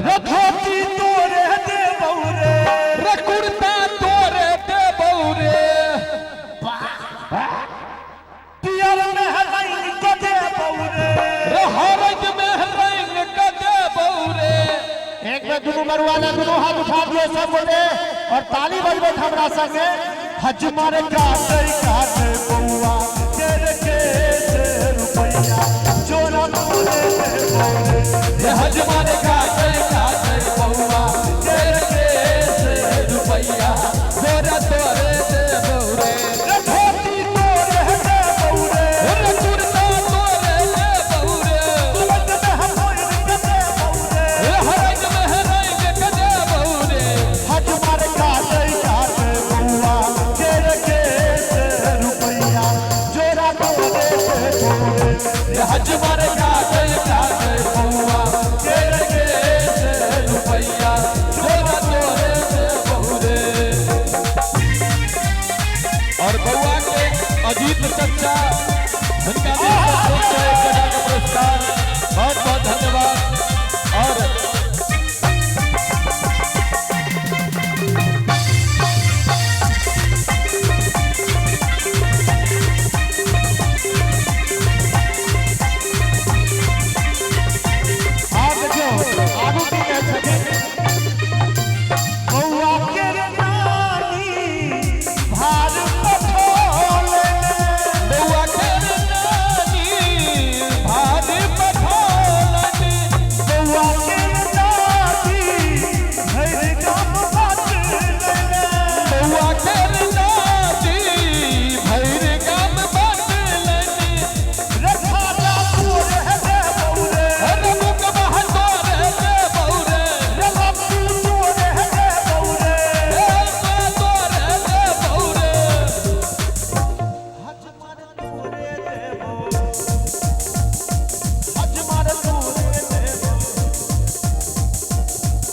रखोती तोरे दे बौरे रे कुर्ता तोरे दे बौरे पियर में रंग के दे बौरे रे हरज में रंग के दे बौरे। एक में दोनों मरुआना दोनों हाथ उठा दिए सब बोले और ताली बजबे हमरा संगे हज मारे काटे काटे बउआ तेरे के रुपैया जोरा तोरे दे बौरे रे हज मारे काटे काटे बउआ तेरे के रुपैया जोरा तोरे दे बौरे। रे धोती तोरे दे बौरे रे कुर्ता तोरे दे बौरे तुरंत में हम कोई के दे बौरे रे हरज में रंग के दे बौरे। हज मारे काटे काटे बउआ तेरे के रुपैया जोरा तोरे दे बौरे रे हज मारे काटे काटे बउआ तेरे के रुपैया जोरा तोरे दे बौरे। और बउआ के अजीत चच्चा उनका भी पुरस्कार बहुत बहुत धन्यवाद। और आप देखो आगू की कह सके बउआ के नानी भार पठोले बउआ के नानी भाद पठौलन बउआ के नानी भैर काम बात बउआ के नानी भैर गाम बाटलन रखा ला तोरे दे बौरे अरे मुख बहतोरे दे बौरे रखा तू तोरे दे बौरे रे माँ तोरे दे बौरे। हज मार तोरे देबो हज मार तोरे देबो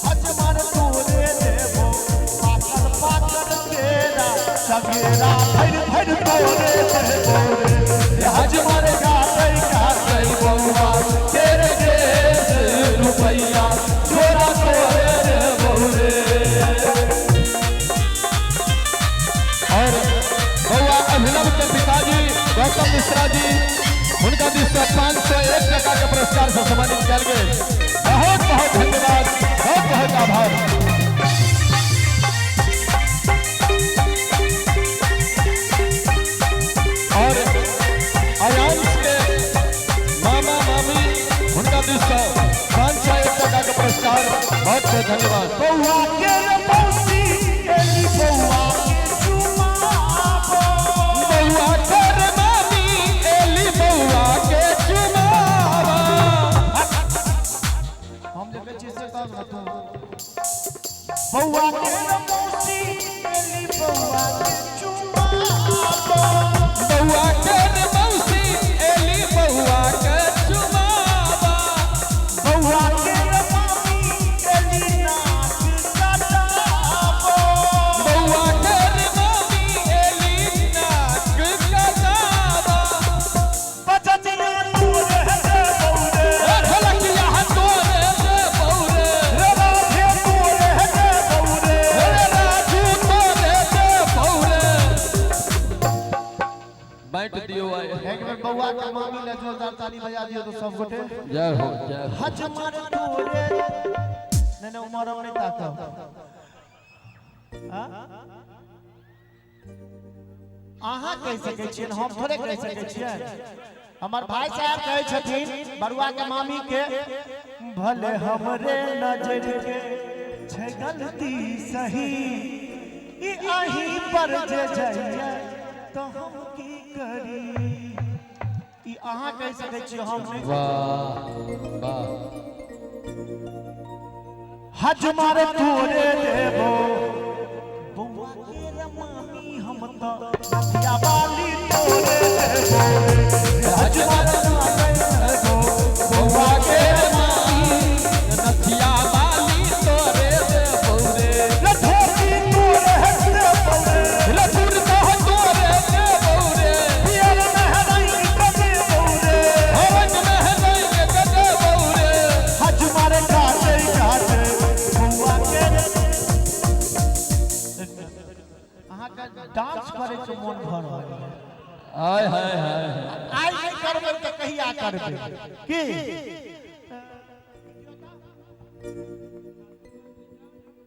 हज मार तोरे देबो पाकल पाकल केरा सगेरा भर भर तोरे देबो रे हज मारे काटे काटे बउआ तेरे देश रुपैया जोरा तोरे दे बौरे। और बउआ अभिनव के पिताजी गौतम मिश्रा जी उनका भी 501 टका के पुरस्कार से सम्मानित किया गया। बहुत बहुत धन्यवाद, बहुत बहुत आभार। और आयांश के मामा मामी उनका भी 501 टका का पुरस्कार बहुत बहुत धन्यवाद। बउआ के मौसी एली बउआ के चुमाबो बउआ कर मामी एली बउआ के चुमावा हम देखे छी से तब न तू बउआ के मौसी एली बउआ के चुमाबो बउआ कर मौसी एली बउआ के चुमावा बउआ के मामी एली नाक कटाबो बउआ कर मामी एली नाक कटावा बचतिया तोरे दे बौरे रे ढोलकिया तोरे दे बौरे रे राधे तोरे दे बौरे रे राजू तोरे दे बौरे। बैठ दियो आए एक बेर बउआ के मामी ले जोरदार ताली बजा दियो तो सब गोटे जय हो जय हो। हज मार तोरे ने उमर हम नहीं ताकब अहाँ कह सके छियन हम थोड़े कह सके छियन हमार भाई साहब कहे छथिन बरुआ के मामी के भले हमरे नजर के छै गलती सही ई अही पर जे जइया तो हम की करी ई अहाँ कह सके छिय हम नहीं वाह वाह। हज मारे तोरे देबो बउआ के मामी हम तो नदिया वाली तोरे देबो हज मारे बउआ के मामी नथिया वाली तोरे दे बौरे रे धोती तोरे दे बौरे रे कुर्ता तोरे दे बौरे पियर में रंग के दे बौरे हरज में रंग के दे बौरे। हज मारे काटे काटे अहाँ का डांस करे के मन भर रहल है हाय हाय हाय आई नहीं करबै त कहिया करबै की